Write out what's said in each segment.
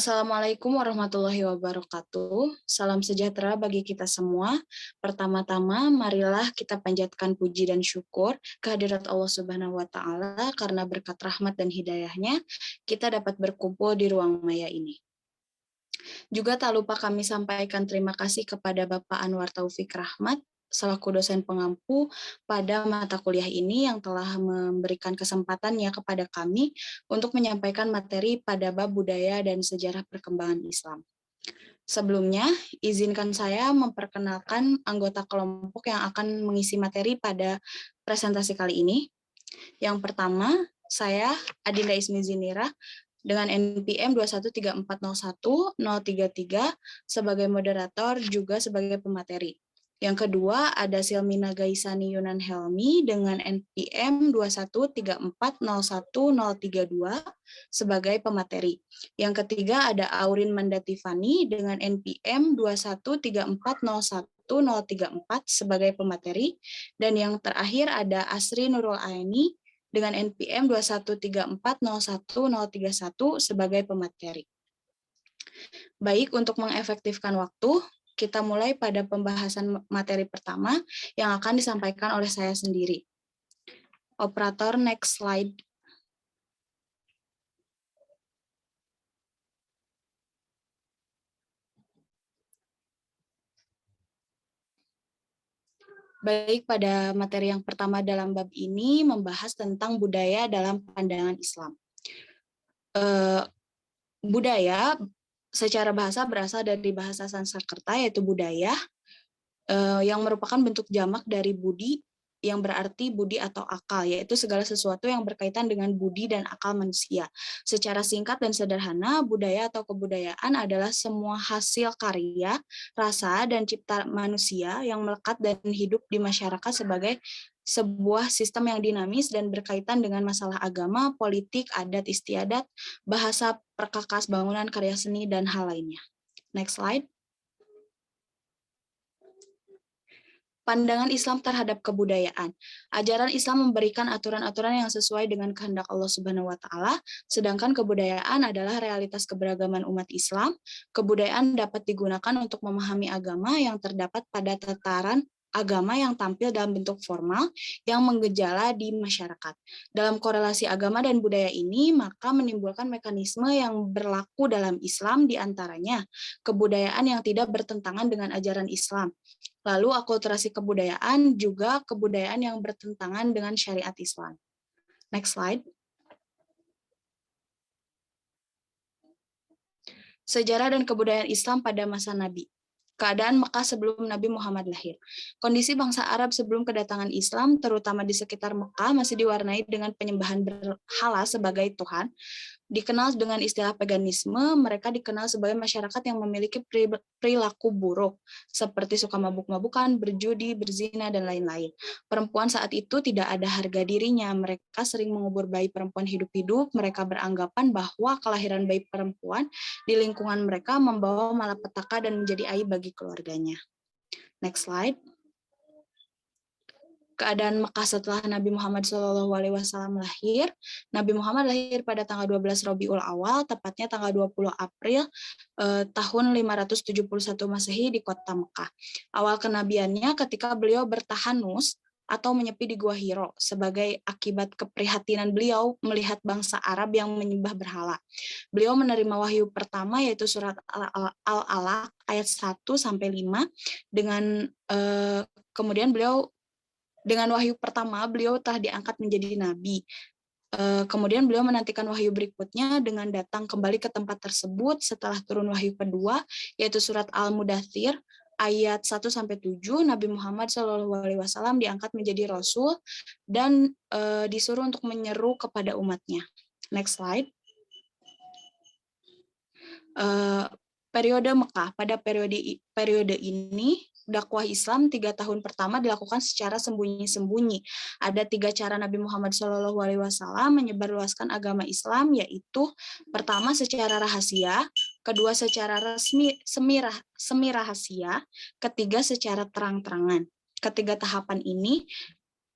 Assalamualaikum warahmatullahi wabarakatuh. Salam sejahtera bagi kita semua. Pertama-tama, marilah kita panjatkan puji dan syukur kehadirat Allah Subhanahu wa Ta'ala karena berkat rahmat dan hidayahnya kita dapat berkumpul di ruang maya ini. Juga tak lupa kami sampaikan terima kasih kepada Bapak Anwar Taufik Rahmat selaku dosen pengampu pada mata kuliah ini yang telah memberikan kesempatannya kepada kami untuk menyampaikan materi pada bab budaya dan sejarah perkembangan Islam. Sebelumnya, izinkan saya memperkenalkan anggota kelompok yang akan mengisi materi pada presentasi kali ini. Yang pertama, saya Adinda Ismi Zinira dengan NPM 213401033 sebagai moderator juga sebagai pemateri. Yang kedua, ada Silmina Gaisani Yunan Helmi dengan NPM 213401032 sebagai pemateri. Yang ketiga, ada Aurin Mandatifani dengan NPM 213401034 sebagai pemateri. Dan yang terakhir, ada Asri Nurul Aini dengan NPM 213401031 sebagai pemateri. Baik, untuk mengefektifkan waktu, kita mulai pada pembahasan materi pertama yang akan disampaikan oleh saya sendiri. Operator, next slide. Baik, pada materi yang pertama dalam bab ini membahas tentang budaya dalam pandangan Islam. Budaya secara bahasa berasal dari bahasa Sanskerta yaitu budaya, yang merupakan bentuk jamak dari budi yang berarti budi atau akal, yaitu segala sesuatu yang berkaitan dengan budi dan akal manusia. Secara singkat dan sederhana, budaya atau kebudayaan adalah semua hasil karya, rasa, dan cipta manusia yang melekat dan hidup di masyarakat sebagai sebuah sistem yang dinamis dan berkaitan dengan masalah agama, politik, adat istiadat, bahasa, perkakas bangunan, karya seni, dan hal lainnya. Next slide. Pandangan Islam terhadap kebudayaan. Ajaran Islam memberikan aturan-aturan yang sesuai dengan kehendak Allah Subhanahu wa Ta'ala, sedangkan kebudayaan adalah realitas keberagaman umat Islam. Kebudayaan dapat digunakan untuk memahami agama yang terdapat pada tataran agama yang tampil dalam bentuk formal yang menggejala di masyarakat. Dalam korelasi agama dan budaya ini, maka menimbulkan mekanisme yang berlaku dalam Islam, diantaranya kebudayaan yang tidak bertentangan dengan ajaran Islam. Lalu akulturasi kebudayaan juga kebudayaan yang bertentangan dengan syariat Islam. Next slide. Sejarah dan kebudayaan Islam pada masa Nabi. Keadaan Mekah sebelum Nabi Muhammad lahir. Kondisi bangsa Arab sebelum kedatangan Islam, terutama di sekitar Mekah, masih diwarnai dengan penyembahan berhala sebagai Tuhan. Dikenal dengan istilah paganisme, mereka dikenal sebagai masyarakat yang memiliki perilaku buruk, seperti suka mabuk-mabukan, berjudi, berzina, dan lain-lain. Perempuan saat itu tidak ada harga dirinya, mereka sering mengubur bayi perempuan hidup-hidup, mereka beranggapan bahwa kelahiran bayi perempuan di lingkungan mereka membawa malapetaka dan menjadi aib bagi keluarganya. Next slide. Keadaan Mekah setelah Nabi Muhammad SAW lahir. Nabi Muhammad lahir pada tanggal 12 Rabiul Awal, tepatnya tanggal 20 April tahun 571 Masehi di kota Mekah. Awal kenabiannya ketika beliau bertahanus atau menyepi di Gua Hiro sebagai akibat keprihatinan beliau melihat bangsa Arab yang menyembah berhala. Beliau menerima wahyu pertama yaitu surat Al-Alaq ayat 1-5 dengan kemudian beliau dengan wahyu pertama, beliau telah diangkat menjadi nabi. Kemudian beliau menantikan wahyu berikutnya dengan datang kembali ke tempat tersebut setelah turun wahyu kedua, yaitu surat Al-Mudaththir ayat 1-7. Nabi Muhammad SAW diangkat menjadi rasul dan disuruh untuk menyeru kepada umatnya. Next slide. Periode Mekah. Pada periode ini, dakwah Islam 3 tahun pertama dilakukan secara sembunyi-sembunyi. Ada 3 cara Nabi Muhammad SAW menyebarluaskan agama Islam, yaitu pertama secara rahasia, kedua secara resmi semi rahasia, ketiga secara terang-terangan. Ketiga tahapan ini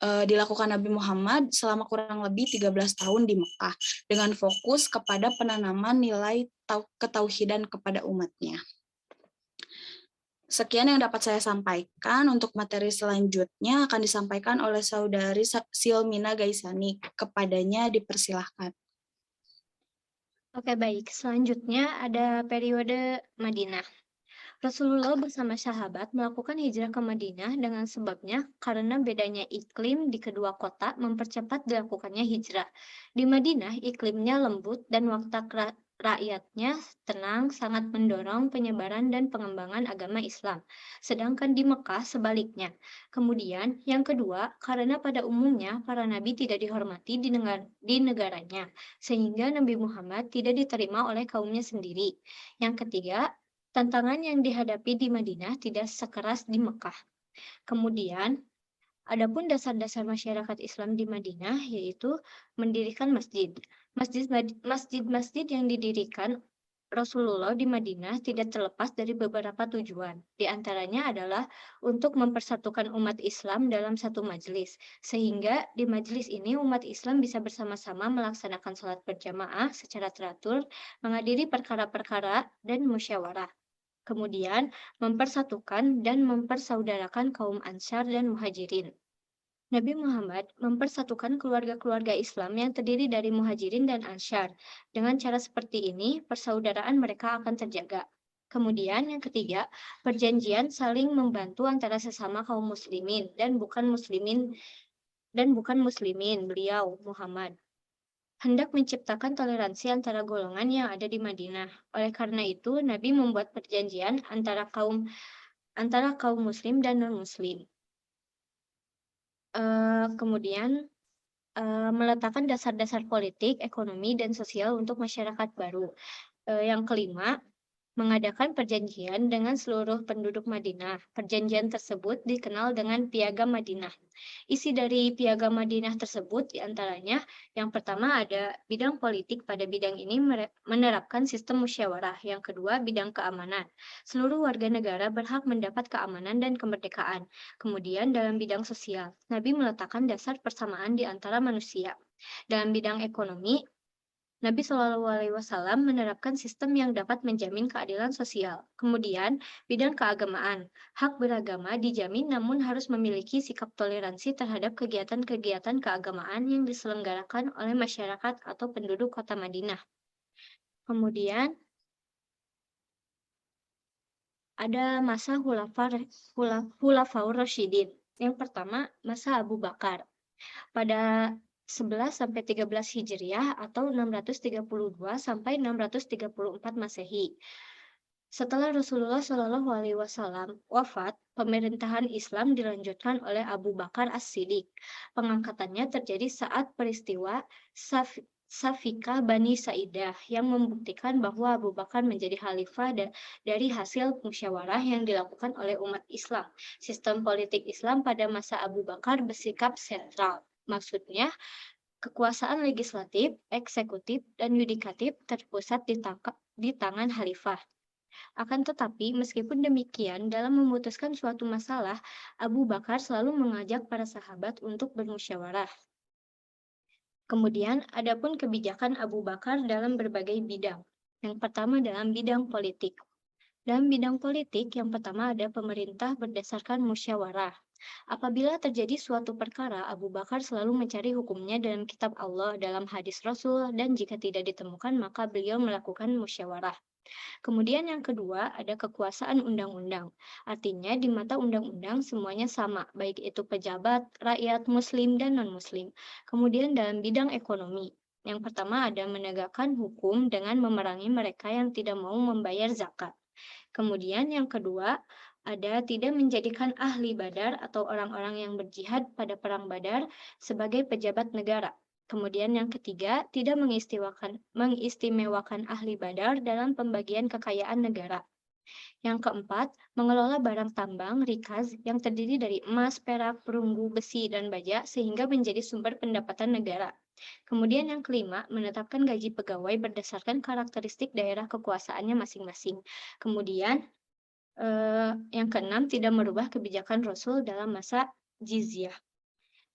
dilakukan Nabi Muhammad selama kurang lebih 13 tahun di Mekah dengan fokus kepada penanaman nilai ketauhidan kepada umatnya. Sekian yang dapat saya sampaikan. Untuk materi selanjutnya akan disampaikan oleh Saudari Silmina Gaisani. Kepadanya dipersilahkan. Oke, baik. Selanjutnya ada periode Madinah. Rasulullah bersama sahabat melakukan hijrah ke Madinah dengan sebabnya karena bedanya iklim di kedua kota mempercepat dilakukannya hijrah. Di Madinah, iklimnya lembut dan watak rakyatnya tenang sangat mendorong penyebaran dan pengembangan agama Islam. Sedangkan di Mekah sebaliknya. Kemudian, yang kedua, karena pada umumnya para nabi tidak dihormati di negaranya, sehingga Nabi Muhammad tidak diterima oleh kaumnya sendiri. Yang ketiga, tantangan yang dihadapi di Madinah tidak sekeras di Mekah. Kemudian, adapun dasar-dasar masyarakat Islam di Madinah yaitu mendirikan masjid. Masjid-masjid yang didirikan Rasulullah di Madinah tidak terlepas dari beberapa tujuan. Di antaranya adalah untuk mempersatukan umat Islam dalam satu majelis, sehingga di majelis ini umat Islam bisa bersama-sama melaksanakan sholat berjamaah secara teratur, menghadiri perkara-perkara dan musyawarah. Kemudian, mempersatukan dan mempersaudarakan kaum Ansar dan Muhajirin. Nabi Muhammad mempersatukan keluarga-keluarga Islam yang terdiri dari Muhajirin dan Ansar. Dengan cara seperti ini, persaudaraan mereka akan terjaga. Kemudian yang ketiga, perjanjian saling membantu antara sesama kaum muslimin dan bukan muslimin beliau Muhammad hendak menciptakan toleransi antara golongan yang ada di Madinah. Oleh karena itu, Nabi membuat perjanjian antara kaum muslim dan non-muslim. Kemudian meletakkan dasar-dasar politik, ekonomi, dan sosial untuk masyarakat baru. Yang kelima, mengadakan perjanjian dengan seluruh penduduk Madinah. Perjanjian tersebut dikenal dengan Piagam Madinah. Isi dari Piagam Madinah tersebut diantaranya yang pertama ada bidang politik. Pada bidang ini menerapkan sistem musyawarah. Yang kedua, bidang keamanan. Seluruh warga negara berhak mendapat keamanan dan kemerdekaan. Kemudian dalam bidang sosial, Nabi meletakkan dasar persamaan di antara manusia. Dalam bidang ekonomi, Nabi Shallallahu Alaihi Wasallam menerapkan sistem yang dapat menjamin keadilan sosial. Kemudian, bidang keagamaan, hak beragama dijamin namun harus memiliki sikap toleransi terhadap kegiatan-kegiatan keagamaan yang diselenggarakan oleh masyarakat atau penduduk kota Madinah. Kemudian, ada masa Khulafaur Rasyidin. Yang pertama, masa Abu Bakar. Pada 11 sampai 13 Hijriah atau 632 sampai 634 Masehi. Setelah Rasulullah Shallallahu Alaihi Wasallam wafat, pemerintahan Islam dilanjutkan oleh Abu Bakar As-Siddiq. Pengangkatannya terjadi saat peristiwa Safika Bani Sa'idah yang membuktikan bahwa Abu Bakar menjadi khalifah dari hasil musyawarah yang dilakukan oleh umat Islam. Sistem politik Islam pada masa Abu Bakar bersikap sentral. Maksudnya, kekuasaan legislatif, eksekutif, dan yudikatif terpusat di tangan khalifah. Akan tetapi, meskipun demikian, dalam memutuskan suatu masalah, Abu Bakar selalu mengajak para sahabat untuk bermusyawarah. Kemudian, adapun kebijakan Abu Bakar dalam berbagai bidang. Yang pertama dalam bidang politik. Dalam bidang politik, yang pertama ada pemerintah berdasarkan musyawarah. Apabila terjadi suatu perkara, Abu Bakar selalu mencari hukumnya dalam kitab Allah, dalam hadis Rasul, dan jika tidak ditemukan, maka beliau melakukan musyawarah. Kemudian yang kedua, ada kekuasaan undang-undang. Artinya di mata undang-undang semuanya sama, baik itu pejabat, rakyat, muslim, dan non-muslim. Kemudian dalam bidang ekonomi, yang pertama ada menegakkan hukum dengan memerangi mereka yang tidak mau membayar zakat. Kemudian yang kedua, ada tidak menjadikan ahli badar atau orang-orang yang berjihad pada perang badar sebagai pejabat negara. Kemudian yang ketiga, tidak mengistimewakan ahli badar dalam pembagian kekayaan negara. Yang keempat, mengelola barang tambang, rikaz, yang terdiri dari emas, perak, perunggu, besi, dan baja, sehingga menjadi sumber pendapatan negara. Kemudian yang kelima, menetapkan gaji pegawai berdasarkan karakteristik daerah kekuasaannya masing-masing. Kemudian, yang keenam, tidak merubah kebijakan Rasul dalam masa jizyah.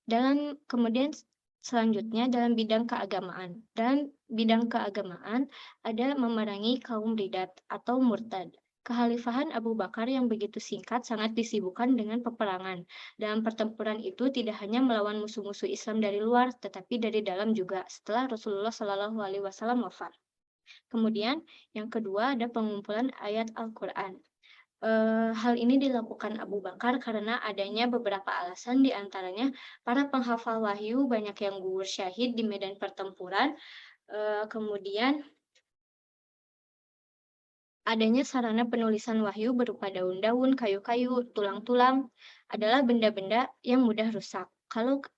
Kemudian selanjutnya dalam bidang keagamaan. Dalam bidang keagamaan ada memerangi kaum ridat atau murtad. Kekhalifahan Abu Bakar yang begitu singkat sangat disibukkan dengan peperangan. Dalam pertempuran itu tidak hanya melawan musuh-musuh Islam dari luar, tetapi dari dalam juga setelah Rasulullah Shallallahu Alaihi Wasallam wafat. Kemudian yang kedua ada pengumpulan ayat Al-Quran. Hal ini dilakukan Abu Bakar karena adanya beberapa alasan, di antaranya para penghafal wahyu banyak yang gugur syahid di medan pertempuran, kemudian adanya sarana penulisan wahyu berupa daun-daun, kayu-kayu, tulang-tulang adalah benda-benda yang mudah rusak.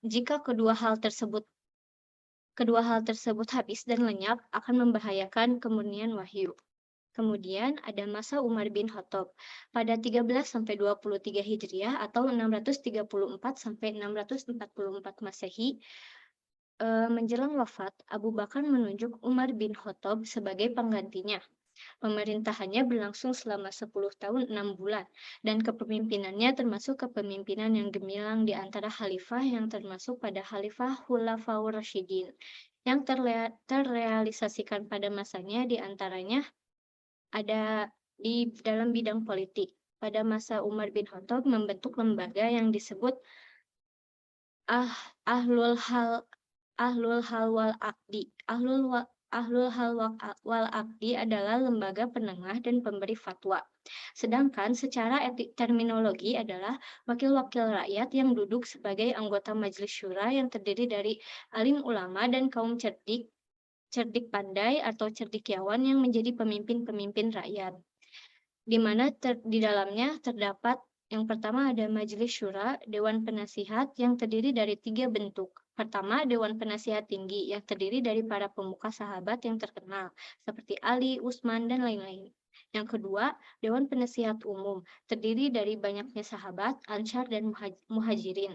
Jika kedua hal tersebut habis dan lenyap, akan membahayakan kemurnian wahyu. Kemudian ada masa Umar bin Khattab pada 13-23 Hijriah atau 634-644 Masehi. Menjelang wafat, Abu Bakar menunjuk Umar bin Khattab sebagai penggantinya. Pemerintahannya berlangsung selama 10 tahun 6 bulan, dan kepemimpinannya termasuk kepemimpinan yang gemilang di antara khalifah yang termasuk pada khalifah Khulafaur Rasyidin. Yang terrealisasikan pada masanya di antaranya ada di dalam bidang politik. Pada masa Umar bin Khattab membentuk lembaga yang disebut ah, Ahlul Hal wal Aqdi. Ahlul Hal wal Aqdi adalah lembaga penengah dan pemberi fatwa. Sedangkan secara terminologi adalah wakil-wakil rakyat yang duduk sebagai anggota Majelis Syura yang terdiri dari alim ulama dan kaum cerdik pandai atau cendekiawan yang menjadi pemimpin-pemimpin rakyat, di mana di dalamnya terdapat yang pertama ada Majelis Syura, Dewan Penasihat yang terdiri dari 3 bentuk. Pertama, Dewan Penasihat Tinggi yang terdiri dari para pemuka sahabat yang terkenal, seperti Ali, Utsman, dan lain-lain. Yang kedua, Dewan Penasihat Umum, terdiri dari banyaknya sahabat, Ansar, dan Muhajirin.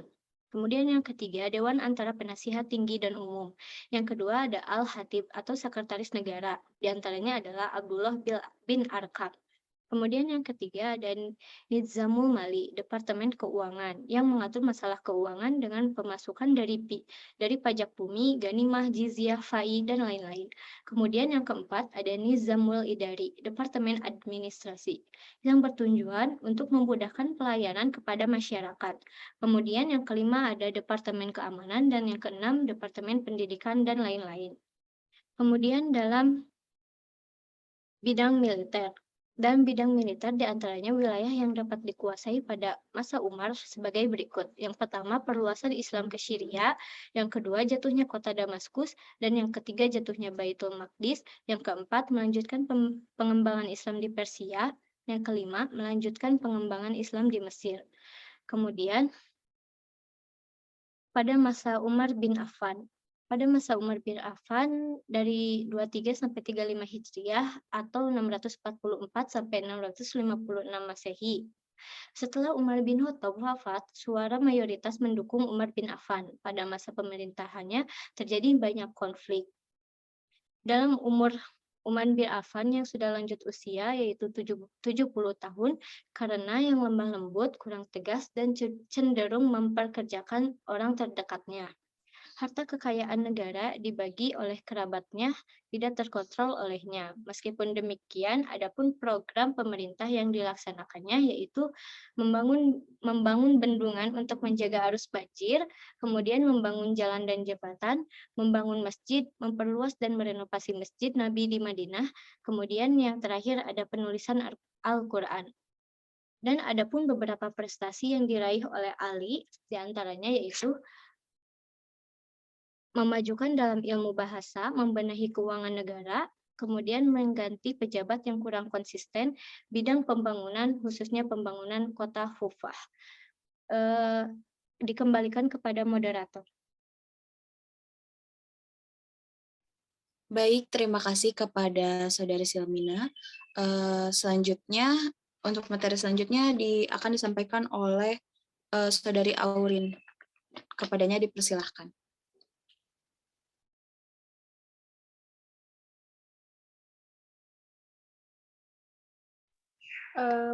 Kemudian yang ketiga, Dewan Antara Penasihat Tinggi dan Umum. Yang kedua ada Al-Hatib atau Sekretaris Negara. Di antaranya adalah Abdullah bin Arkam. Kemudian yang ketiga ada Nizamul Mali, Departemen Keuangan, yang mengatur masalah keuangan dengan pemasukan dari pajak bumi, ganimah, jizyah, fai, dan lain-lain. Kemudian yang keempat ada Nizamul Idari, Departemen Administrasi, yang bertujuan untuk memudahkan pelayanan kepada masyarakat. Kemudian yang kelima ada Departemen Keamanan, dan yang keenam Departemen Pendidikan, dan lain-lain. Kemudian dalam bidang militer. Dalam bidang militer diantaranya wilayah yang dapat dikuasai pada masa Umar sebagai berikut. Yang pertama, perluasan Islam ke Syria. Yang kedua, jatuhnya kota Damaskus. Dan yang ketiga, jatuhnya Baitul Maqdis. Yang keempat, melanjutkan pengembangan Islam di Persia. Yang kelima, melanjutkan pengembangan Islam di Mesir. Kemudian, pada masa Umar bin Affan. Pada masa Umar bin Affan dari 23 sampai 35 Hijriah atau 644 sampai 656 Masehi. Setelah Umar bin Khattab wafat, suara mayoritas mendukung Umar bin Affan. Pada masa pemerintahannya terjadi banyak konflik. Dalam umur Umar bin Affan yang sudah lanjut usia, yaitu 70 tahun, karena yang lemah lembut, kurang tegas, dan cenderung memperkerjakan orang terdekatnya. Harta kekayaan negara dibagi oleh kerabatnya, tidak terkontrol olehnya. Meskipun demikian, adapun program pemerintah yang dilaksanakannya yaitu membangun bendungan untuk menjaga arus banjir, kemudian membangun jalan dan jembatan, membangun masjid, memperluas dan merenovasi masjid Nabi di Madinah, kemudian yang terakhir ada penulisan Al-Quran. Dan adapun beberapa prestasi yang diraih oleh Ali, diantaranya yaitu memajukan dalam ilmu bahasa, membenahi keuangan negara, kemudian mengganti pejabat yang kurang konsisten, bidang pembangunan, khususnya pembangunan kota Kufah. Dikembalikan kepada moderator. Baik, terima kasih kepada Saudari Silmina. Selanjutnya, untuk materi selanjutnya akan disampaikan oleh Saudari Aurin. Kepadanya dipersilahkan.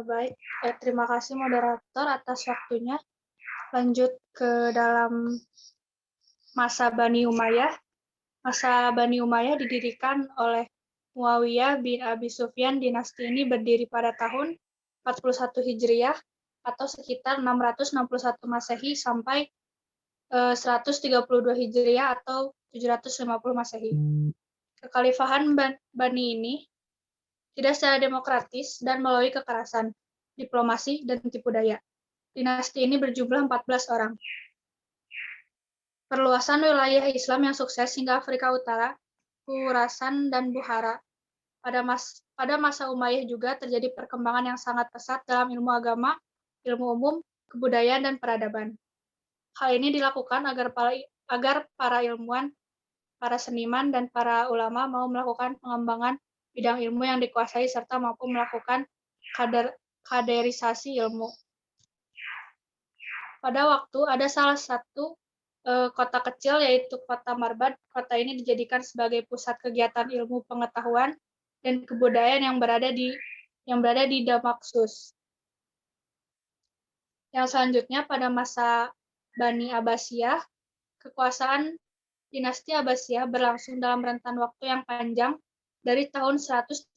Baik, terima kasih moderator atas waktunya. Lanjut ke dalam masa Bani Umayyah. Masa Bani Umayyah didirikan oleh Muawiyah bin Abi Sufyan. Dinasti ini berdiri pada tahun 41 Hijriah atau sekitar 661 Masehi sampai 132 Hijriah atau 750 Masehi. Kekhalifahan Bani ini tidak secara demokratis dan melalui kekerasan, diplomasi, dan tipu daya. Dinasti ini berjumlah 14 orang. Perluasan wilayah Islam yang sukses hingga Afrika Utara, Khurasan, dan Bukhara. Pada masa Umayyah juga terjadi perkembangan yang sangat pesat dalam ilmu agama, ilmu umum, kebudayaan, dan peradaban. Hal ini dilakukan agar para ilmuwan, para seniman, dan para ulama mau melakukan pengembangan bidang ilmu yang dikuasai serta mampu melakukan kaderisasi ilmu. Pada waktu ada salah satu kota kecil yaitu kota Marbad. Kota ini dijadikan sebagai pusat kegiatan ilmu pengetahuan dan kebudayaan yang berada di Damaskus. Yang selanjutnya pada masa Bani Abbasiyah, kekuasaan dinasti Abbasiyah berlangsung dalam rentan waktu yang panjang dari tahun 132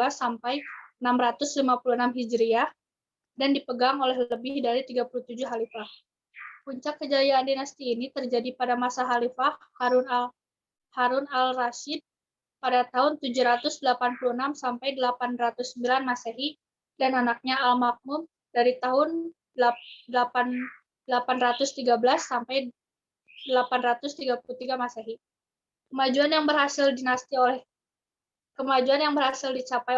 sampai 656 Hijriah dan dipegang oleh lebih dari 37 khalifah. Puncak kejayaan dinasti ini terjadi pada masa Khalifah Harun al-Rashid pada tahun 786 sampai 809 Masehi dan anaknya Al-Makmum dari tahun 813 sampai 833 Masehi. Kemajuan yang berhasil dicapai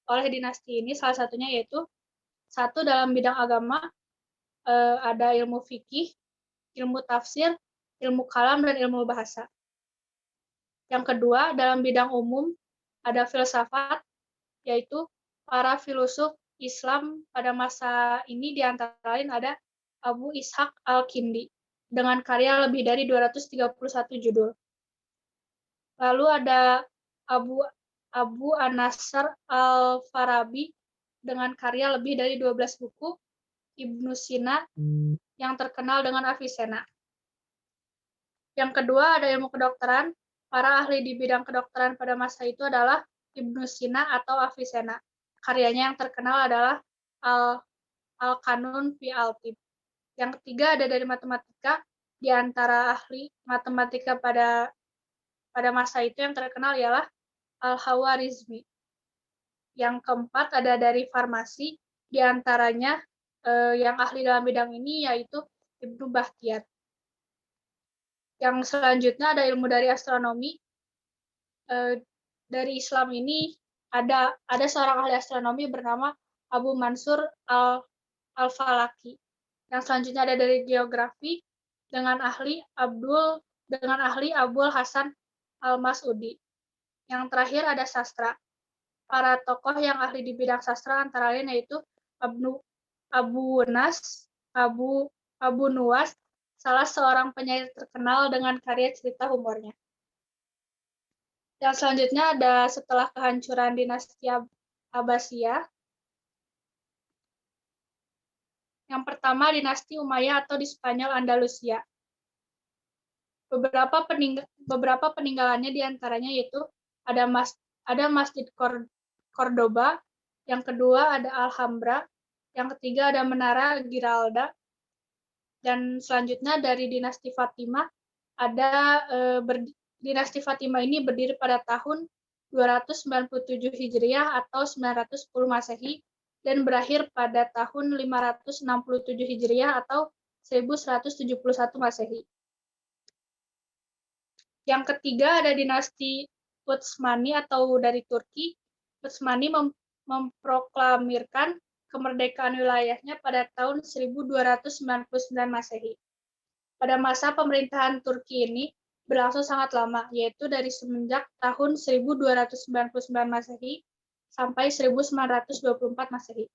oleh dinasti ini salah satunya yaitu satu dalam bidang agama ada ilmu fikih, ilmu tafsir, ilmu kalam, dan ilmu bahasa. Yang kedua dalam bidang umum ada filsafat, yaitu para filosof Islam pada masa ini di antara lain ada Abu Ishaq al-Kindi dengan karya lebih dari 231 judul. Lalu ada Abu An-Nasr al-Farabi dengan karya lebih dari 12 buku, Ibnu Sina yang terkenal dengan Avicenna. Yang kedua ada ilmu kedokteran. Para ahli di bidang kedokteran pada masa itu adalah Ibnu Sina atau Avicenna. Karyanya yang terkenal adalah Al-Qanun fi al-Tib. Yang ketiga ada dari matematika. Di antara ahli matematika pada masa itu yang terkenal ialah Al-Khawarizmi. Yang keempat ada dari farmasi. Di antaranya yang ahli dalam bidang ini yaitu Ibnu Bahtiyar. Yang selanjutnya ada ilmu dari astronomi. Dari Islam ini ada seorang ahli astronomi bernama Abu Mansur al-Falaki. Yang selanjutnya ada dari geografi dengan ahli Abdul Hasan al-Mas'udi. Yang terakhir ada sastra. Para tokoh yang ahli di bidang sastra antara lain yaitu Abu Nuwas, salah seorang penyair terkenal dengan karya cerita humornya. Yang selanjutnya ada setelah kehancuran dinasti Abbasiyah. Yang pertama dinasti Umayyah atau di Spanyol Andalusia. Beberapa peninggalannya diantaranya yaitu ada Masjid Cordoba, yang kedua ada Alhambra, yang ketiga ada Menara Giralda, dan selanjutnya dari dinasti Fatimah ada dinasti Fatimah ini berdiri pada tahun 297 Hijriah atau 910 Masehi dan berakhir pada tahun 567 Hijriah atau 1171 Masehi. Yang ketiga ada dinasti Utsmani atau dari Turki. Utsmani memproklamirkan kemerdekaan wilayahnya pada tahun 1299 Masehi. Pada masa pemerintahan Turki ini berlangsung sangat lama, yaitu dari semenjak tahun 1299 Masehi sampai 1924 Masehi.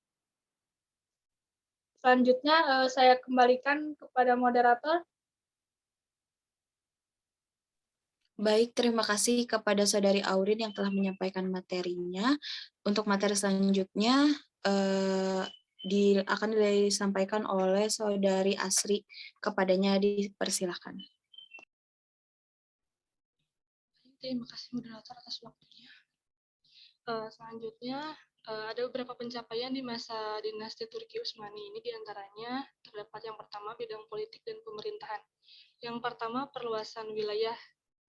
Selanjutnya saya kembalikan kepada moderator. Baik, terima kasih kepada Saudari Aurin yang telah menyampaikan materinya. Untuk materi selanjutnya, akan disampaikan oleh Saudari Asri. Kepadanya dipersilahkan. Terima kasih moderator atas waktunya. Selanjutnya, ada beberapa pencapaian di masa dinasti Turki Utsmani ini, diantaranya terdapat yang pertama bidang politik dan pemerintahan. Yang pertama perluasan wilayah,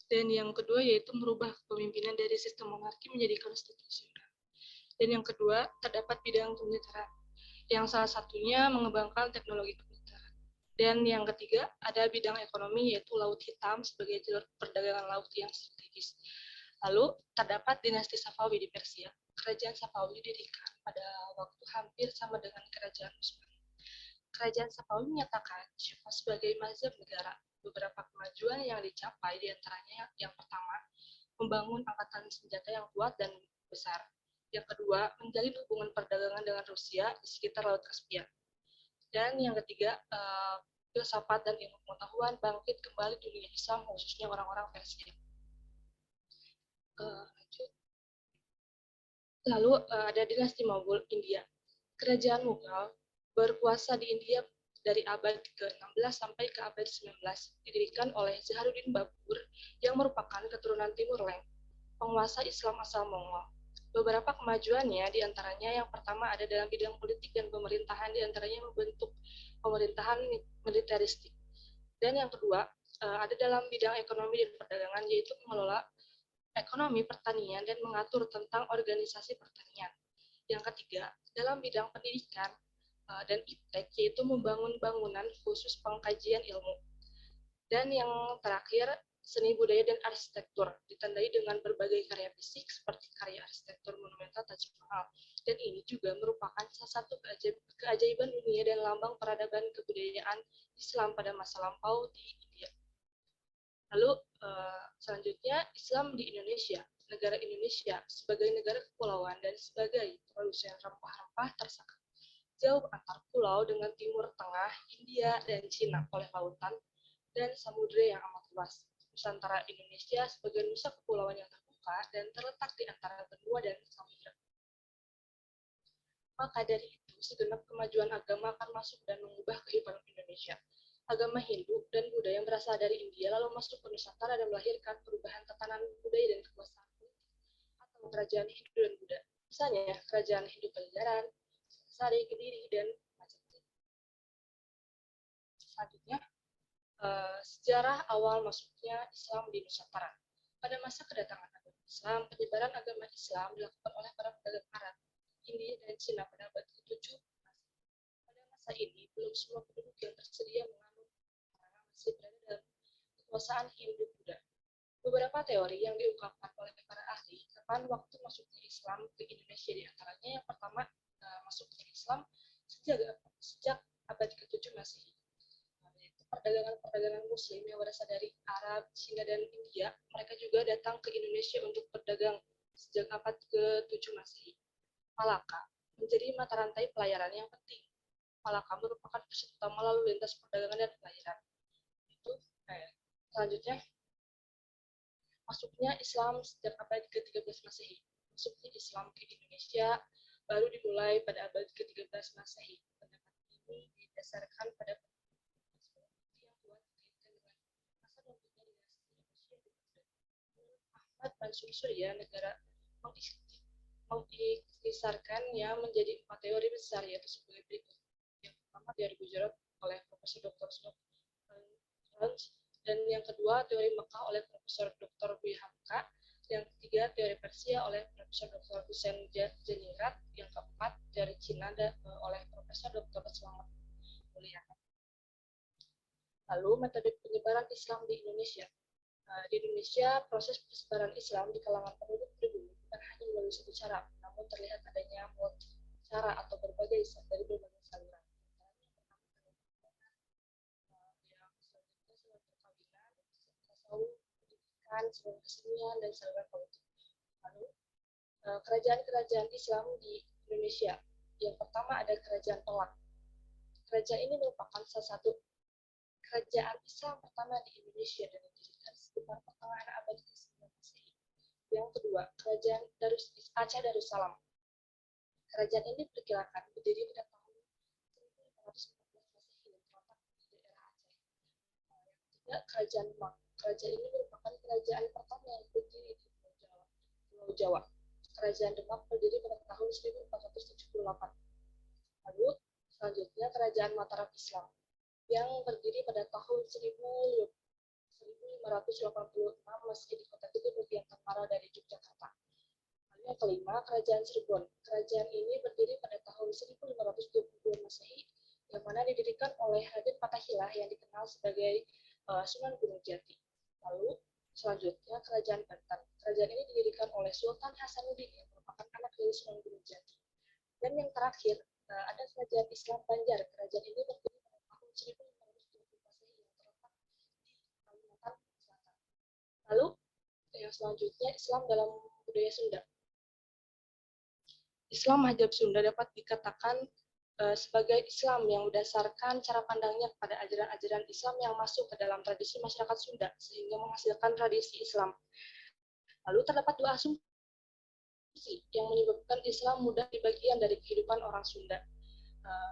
dan yang kedua yaitu merubah kepemimpinan dari sistem monarki menjadi konstitusional. Dan yang kedua terdapat bidang kemiliteran, yang salah satunya mengembangkan teknologi kemiliteran. Dan yang ketiga ada bidang ekonomi, yaitu Laut Hitam sebagai jalur perdagangan laut yang strategis. Lalu terdapat dinasti Safawi di Persia. Kerajaan Safawi didirikan pada waktu hampir sama dengan kerajaan Utsmani. Kerajaan Safawi menyatakan Syifa sebagai mazhab negara. Beberapa kemajuan yang dicapai diantaranya yang pertama, membangun angkatan senjata yang kuat dan besar. Yang kedua, menjalin hubungan perdagangan dengan Rusia di sekitar Laut Kaspia. Dan yang ketiga, filsafat dan ilmu pengetahuan bangkit kembali dunia Islam, khususnya orang-orang Persia. Lalu ada dinasti Mughal India. Kerajaan Mughal berkuasa di India dari abad ke-16 sampai ke abad 19, didirikan oleh Zaharuddin Babur yang merupakan keturunan Timur Leng, penguasa Islam asal Mongol. Beberapa kemajuannya diantaranya yang pertama ada dalam bidang politik dan pemerintahan, diantaranya membentuk pemerintahan militeristik. Dan yang kedua ada dalam bidang ekonomi dan perdagangan, yaitu mengelola ekonomi pertanian dan mengatur tentang organisasi pertanian. Yang ketiga, dalam bidang pendidikan dan iptek, yaitu membangun bangunan khusus pengkajian ilmu. Dan yang terakhir, seni budaya dan arsitektur, ditandai dengan berbagai karya fisik seperti karya arsitektur monumental Taj Mahal. Dan ini juga merupakan salah satu keajaiban dunia dan lambang peradaban kebudayaan Islam pada masa lampau di India. Lalu selanjutnya Islam di Indonesia. Negara Indonesia sebagai negara kepulauan dan sebagai produsen rempah-rempah tersekat jauh antar pulau dengan timur tengah, India dan Cina oleh lautan dan samudera yang amat luas. Nusantara Indonesia sebagai nusa kepulauan yang terbuka dan terletak di antara benua dan samudera. Maka dari itu, segenap kemajuan agama akan masuk dan mengubah kehidupan Indonesia. Agama Hindu dan Buddha yang berasal dari India lalu masuk ke Nusantara dan melahirkan perubahan tatanan budaya dan kekuasaan atau kerajaan Hindu dan Buddha. Misalnya, kerajaan Hindu Pajajaran, Sari, Kediri, dan Majapahit. Selanjutnya, sejarah awal masuknya Islam di Nusantara. Pada masa kedatangan agama Islam, penyebaran agama Islam dilakukan oleh para pedagang Arab, India, dan Cina pada abad ke-7. Pada masa ini, belum semua penduduk yang tersedia menganut karena masih berada dalam kekuasaan Hindu-Buddha. Beberapa teori yang diungkapkan oleh para ahli kapan waktu masuknya Islam ke Indonesia, diantaranya yang pertama, masuknya Islam sejak abad ke-7 Masehi. Perdagangan Muslim yang berasal dari Arab, Cina, dan India, mereka juga datang ke Indonesia untuk berdagang sejak abad ke-7 Masehi. Malaka menjadi mata rantai pelayaran yang penting. Malaka merupakan pusat utama lalu lintas perdagangan dan pelayaran. Selanjutnya, masuknya Islam sejak abad ke-13 Masehi. Masuknya Islam ke Indonesia baru dimulai pada abad ke-13 Masehi. Pendapat ini didasarkan pada Ahmad Mansur Surya negara mengisarkannya menjadi 4 teori besar, yaitu sebagai berikut. Yang pertama, teori Gujarat oleh Profesor Dr. Snow, dan yang kedua, teori Mekah oleh Profesor Dr. Buya Hamka. Yang ketiga, teori Persia oleh Profesor Dr. Hussein Janirat. Yang keempat, teori Cina oleh Profesor Dr. Selamat Mulyana. Lalu, metode penyebaran Islam di Indonesia. Di Indonesia, proses persebaran Islam di kalangan penduduk pribumi bukan hanya melalui satu cara, namun terlihat adanya multi cara atau berbagai dari berbagai saluran. Pendidikan, saluran kesenian, dan saluran politik. Lalu, kerajaan-kerajaan Islam di Indonesia. Yang pertama ada Kerajaan Pelak. Kerajaan ini merupakan salah satu kerajaan Islam pertama di Indonesia dan didirikan sekitar pertengahan abad ke-9 Masehi. Yang kedua, Kerajaan Aceh Darussalam. Kerajaan ini diperkirakan berdiri pada tahun Masehi dan terletak di daerah Aceh. Yang ketiga, Kerajaan Demak. Kerajaan ini merupakan kerajaan pertama yang berdiri di Pulau Jawa. Kerajaan Demak berdiri pada tahun 1478. Lalu selanjutnya Kerajaan Mataram Islam yang berdiri pada tahun 1586 Masehi di Kota Gede bagian tenggara dari Yogyakarta. Lalu yang kelima, Kerajaan Cirebon. Kerajaan ini berdiri pada tahun 1522 Masehi, yang mana didirikan oleh Raden Fathahilah yang dikenal sebagai Sunan Gunung Jati. Lalu selanjutnya Kerajaan Banten. Kerajaan ini didirikan oleh Sultan Hasanuddin yang merupakan anak dari Sunan Gunung Jati. Dan yang terakhir ada Kerajaan Islam Banjar. Kerajaan ini berdiri pada tahun 1520 Masehi yang terletak di Kalimantan Selatan. Lalu yang selanjutnya Islam dalam budaya Sunda. Islam Madhab Sunda dapat dikatakan sebagai Islam yang berdasarkan cara pandangnya kepada ajaran-ajaran Islam yang masuk ke dalam tradisi masyarakat Sunda sehingga menghasilkan tradisi Islam. Lalu terdapat dua asumsi yang menyebabkan Islam mudah dibagian dari kehidupan orang Sunda.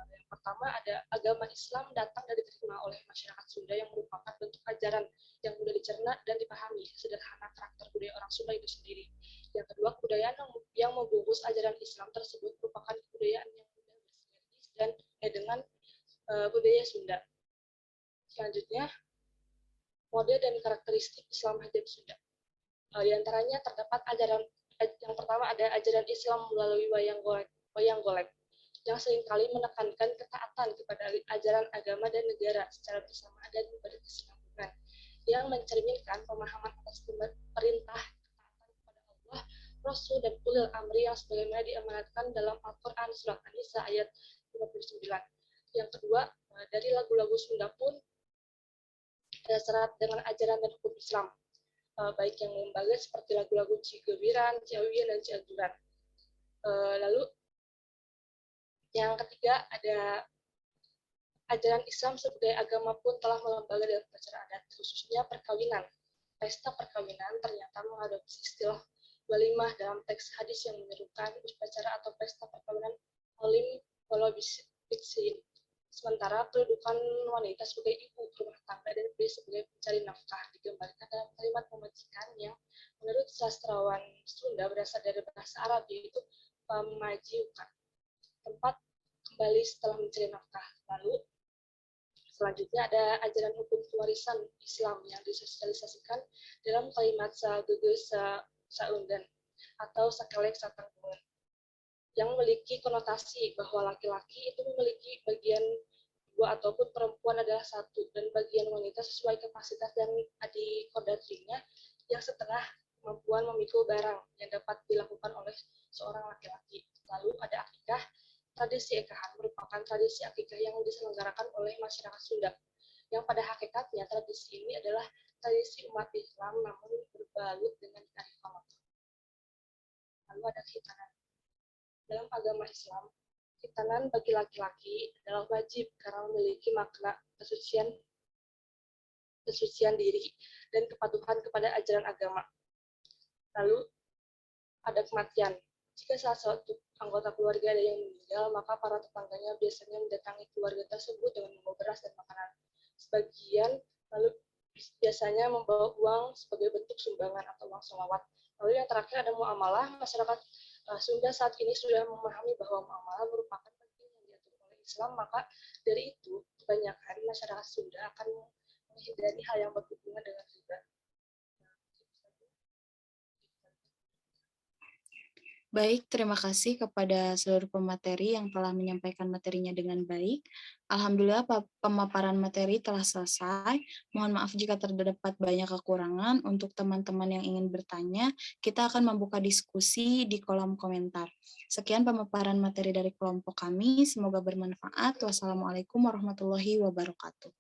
Yang pertama ada agama Islam datang dan diterima oleh masyarakat Sunda yang merupakan bentuk ajaran yang mudah dicerna dan dipahami sederhana karakter budaya orang Sunda itu sendiri. Yang kedua, kebudayaan yang membungkus ajaran Islam tersebut merupakan kebudayaan yang mudah bersinergis dan dengan budaya Sunda. Selanjutnya, model dan karakteristik Islam Madhab Sunda. Di antaranya terdapat ajaran yang pertama ada ajaran Islam melalui wayang golek yang seringkali menekankan ketaatan kepada ajaran agama dan negara secara bersamaan dan berkesinambungan, yang mencerminkan pemahaman atas perintah ketaatan kepada Allah, Rasul, dan ulil amri yang sebagaimana diamanatkan dalam Al-Quran Surat An-Nisa ayat 59. Yang kedua, dari lagu-lagu Sunda pun ada serat dengan ajaran dan hukum Islam, baik yang lembaga seperti lagu-lagu Cigewiran, Ciawian, dan Cianjuran. Lalu yang ketiga ada ajaran Islam sebagai agama pun telah melembaga dalam upacara adat, khususnya perkawinan. Pesta perkawinan ternyata mengadopsi istilah walimah dalam teks hadis yang menyerukan upacara atau pesta perkawinan olim walau biksin. Sementara kedudukan wanita sebagai ibu rumah tangga dan pria sebagai pencari nafkah digambarkan dalam kalimat pemajikan yang menurut sastrawan Sunda berasal dari bahasa Arab, yaitu pemajiukan, tempat kembali setelah mencari nafkah. Lalu selanjutnya ada ajaran hukum pewarisan Islam yang disosialisasikan dalam kalimat sagege saundan atau sakelek satanggungan, yang memiliki konotasi bahwa laki-laki itu memiliki bagian dua ataupun perempuan adalah satu, dan bagian wanita sesuai kapasitas dan adikodatrinya yang setengah kemampuan memikul barang yang dapat dilakukan oleh seorang laki-laki. Lalu ada akikah. Tradisi ekahan merupakan tradisi akikah yang diselenggarakan oleh masyarakat Sunda, yang pada hakikatnya tradisi ini adalah tradisi umat Islam namun berbalut dengan kearifan lokal. Lalu ada khitanan. Dalam agama Islam, khitanan bagi laki-laki adalah wajib karena memiliki makna kesucian diri dan kepatuhan kepada ajaran agama. Lalu ada kematian. Jika salah satu anggota keluarga ada yang meninggal, maka para tetangganya biasanya mendatangi keluarga tersebut dengan membawa beras dan makanan. Sebagian lalu biasanya membawa uang sebagai bentuk sumbangan atau uang sholawat. Lalu yang terakhir ada muamalah. Masyarakat Sunda saat ini sudah memahami bahwa muamalah merupakan bagian yang diatur oleh Islam, maka dari itu kebanyakan masyarakat Sunda akan menghindari hal yang berhubungan dengan riba. Baik, terima kasih kepada seluruh pemateri yang telah menyampaikan materinya dengan baik. Alhamdulillah pemaparan materi telah selesai. Mohon maaf jika terdapat banyak kekurangan. Untuk teman-teman yang ingin bertanya, kita akan membuka diskusi di kolom komentar. Sekian pemaparan materi dari kelompok kami. Semoga bermanfaat. Wassalamualaikum warahmatullahi wabarakatuh.